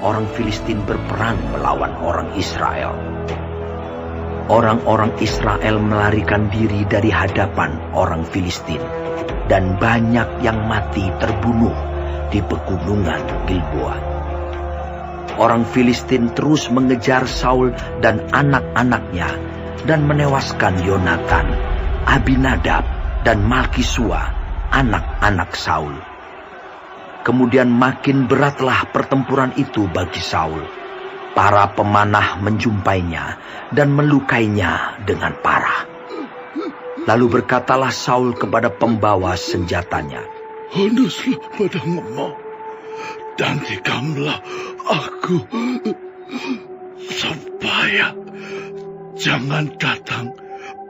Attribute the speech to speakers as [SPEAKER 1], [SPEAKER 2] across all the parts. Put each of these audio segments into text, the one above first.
[SPEAKER 1] orang Filistin berperang melawan orang Israel. Orang-orang Israel melarikan diri dari hadapan orang Filistin, dan banyak yang mati terbunuh di pegunungan Gilboa. Orang Filistin terus mengejar Saul dan anak-anaknya dan menewaskan Yonatan, Abinadab, dan Malkisua, anak-anak Saul. Kemudian makin beratlah pertempuran itu bagi Saul. Para pemanah menjumpainya dan melukainya dengan parah. Lalu berkatalah Saul kepada pembawa senjatanya,
[SPEAKER 2] "Handuslah pedangmu dan tikamlah aku, supaya jangan datang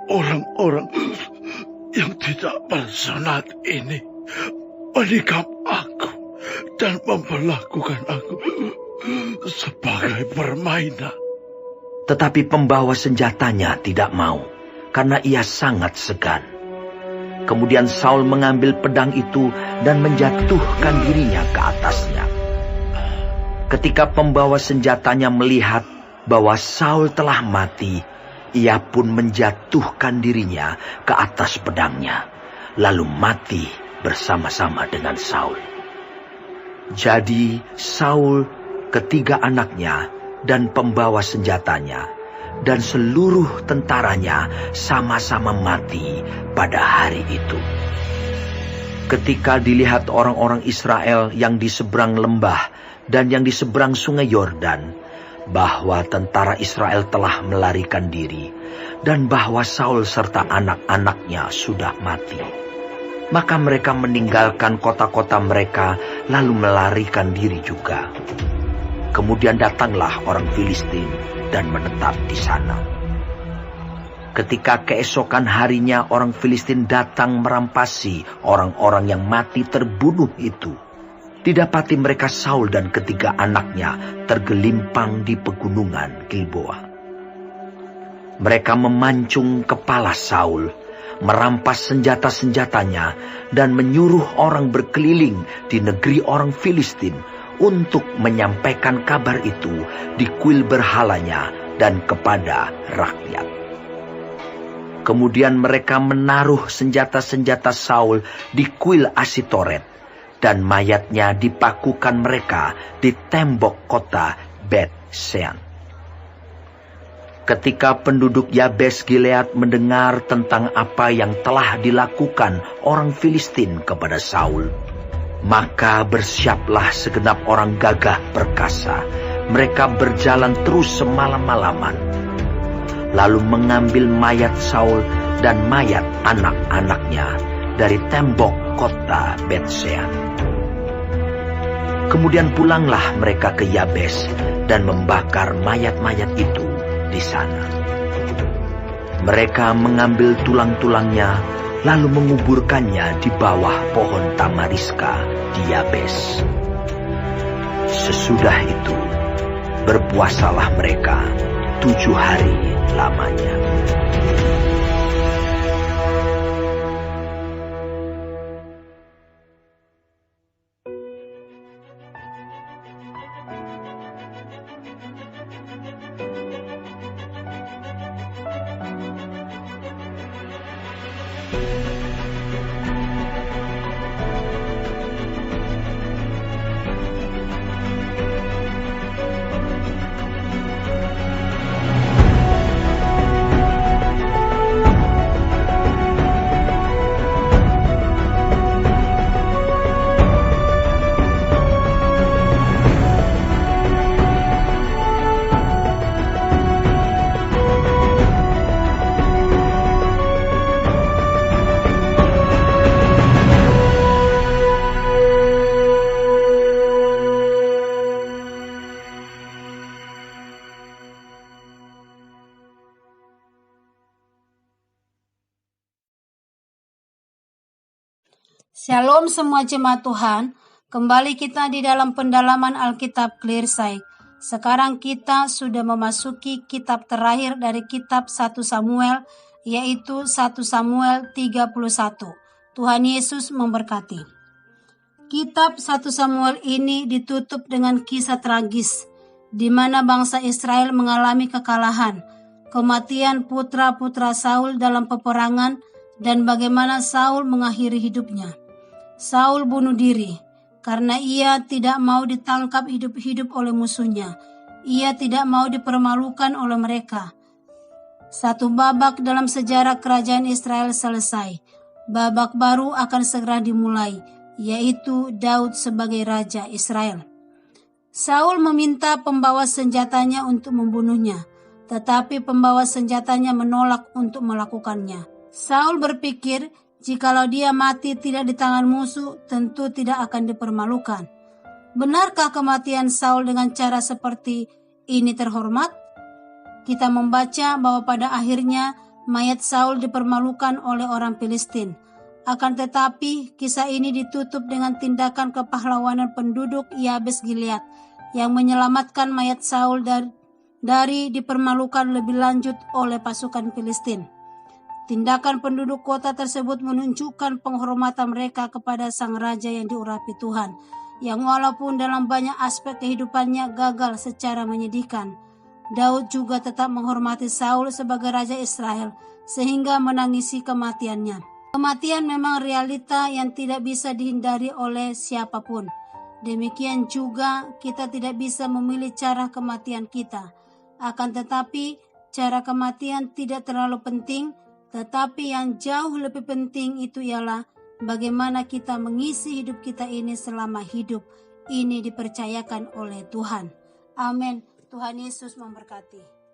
[SPEAKER 2] orang-orang yang tidak bersunat ini menikam aku dan memperlakukan aku sebagai permainan."
[SPEAKER 1] Tetapi pembawa senjatanya tidak mau, karena ia sangat segan. Kemudian Saul mengambil pedang itu dan menjatuhkan dirinya ke atasnya. Ketika pembawa senjatanya melihat bahwa Saul telah mati, ia pun menjatuhkan dirinya ke atas pedangnya, lalu mati bersama-sama dengan Saul. Jadi Saul, ketiga anaknya, dan pembawa senjatanya, dan seluruh tentaranya sama-sama mati pada hari itu. Ketika dilihat orang-orang Israel yang di seberang lembah dan yang di seberang sungai Yordan, bahwa tentara Israel telah melarikan diri, dan bahwa Saul serta anak-anaknya sudah mati, maka mereka meninggalkan kota-kota mereka lalu melarikan diri juga. Kemudian datanglah orang Filistin dan menetap di sana. Ketika keesokan harinya orang Filistin datang merampasi orang-orang yang mati terbunuh itu, didapati mereka Saul dan ketiga anaknya tergelimpang di pegunungan Gilboa. Mereka memancung kepala Saul, merampas senjata-senjatanya, dan menyuruh orang berkeliling di negeri orang Filistin untuk menyampaikan kabar itu di kuil berhalanya dan kepada rakyat. Kemudian mereka menaruh senjata-senjata Saul di kuil Asitoret, dan mayatnya dipakukan mereka di tembok kota Bet-Sean. Ketika penduduk Yabes Gilead mendengar tentang apa yang telah dilakukan orang Filistin kepada Saul, maka bersiaplah segenap orang gagah perkasa. Mereka berjalan terus semalam-malaman, lalu mengambil mayat Saul dan mayat anak-anaknya dari tembok kota Bet-Sean. Kemudian pulanglah mereka ke Yabes dan membakar mayat-mayat itu di sana. Mereka mengambil tulang-tulangnya lalu menguburkannya di bawah pohon tamariska di Yabes. Sesudah itu berpuasalah mereka 7 hari lamanya.
[SPEAKER 3] Shalom semua jemaat Tuhan, kembali kita di dalam pendalaman Alkitab Clearsight. Sekarang kita sudah memasuki kitab terakhir dari kitab 1 Samuel, yaitu 1 Samuel 31. Tuhan Yesus memberkati. Kitab 1 Samuel ini ditutup dengan kisah tragis di mana bangsa Israel mengalami kekalahan, kematian putra-putra Saul dalam peperangan, dan bagaimana Saul mengakhiri hidupnya. Saul bunuh diri karena ia tidak mau ditangkap hidup-hidup oleh musuhnya. Ia tidak mau dipermalukan oleh mereka. Satu babak dalam sejarah kerajaan Israel selesai. Babak baru akan segera dimulai, yaitu Daud sebagai raja Israel. Saul meminta pembawa senjatanya untuk membunuhnya, tetapi pembawa senjatanya menolak untuk melakukannya. Saul berpikir jikalau dia mati tidak di tangan musuh, tentu tidak akan dipermalukan. Benarkah kematian Saul dengan cara seperti ini terhormat? Kita membaca bahwa pada akhirnya mayat Saul dipermalukan oleh orang Filistin. Akan tetapi kisah ini ditutup dengan tindakan kepahlawanan penduduk Yabes Gilead yang menyelamatkan mayat Saul dari dipermalukan lebih lanjut oleh pasukan Filistin. Tindakan penduduk kota tersebut menunjukkan penghormatan mereka kepada sang raja yang diurapi Tuhan, yang walaupun dalam banyak aspek kehidupannya gagal secara menyedihkan, Daud juga tetap menghormati Saul sebagai raja Israel sehingga menangisi kematiannya. Kematian memang realita yang tidak bisa dihindari oleh siapapun. Demikian juga kita tidak bisa memilih cara kematian kita. Akan tetapi cara kematian tidak terlalu penting, tetapi yang jauh lebih penting itu ialah bagaimana kita mengisi hidup kita ini selama hidup ini dipercayakan oleh Tuhan. Amin. Tuhan Yesus memberkati.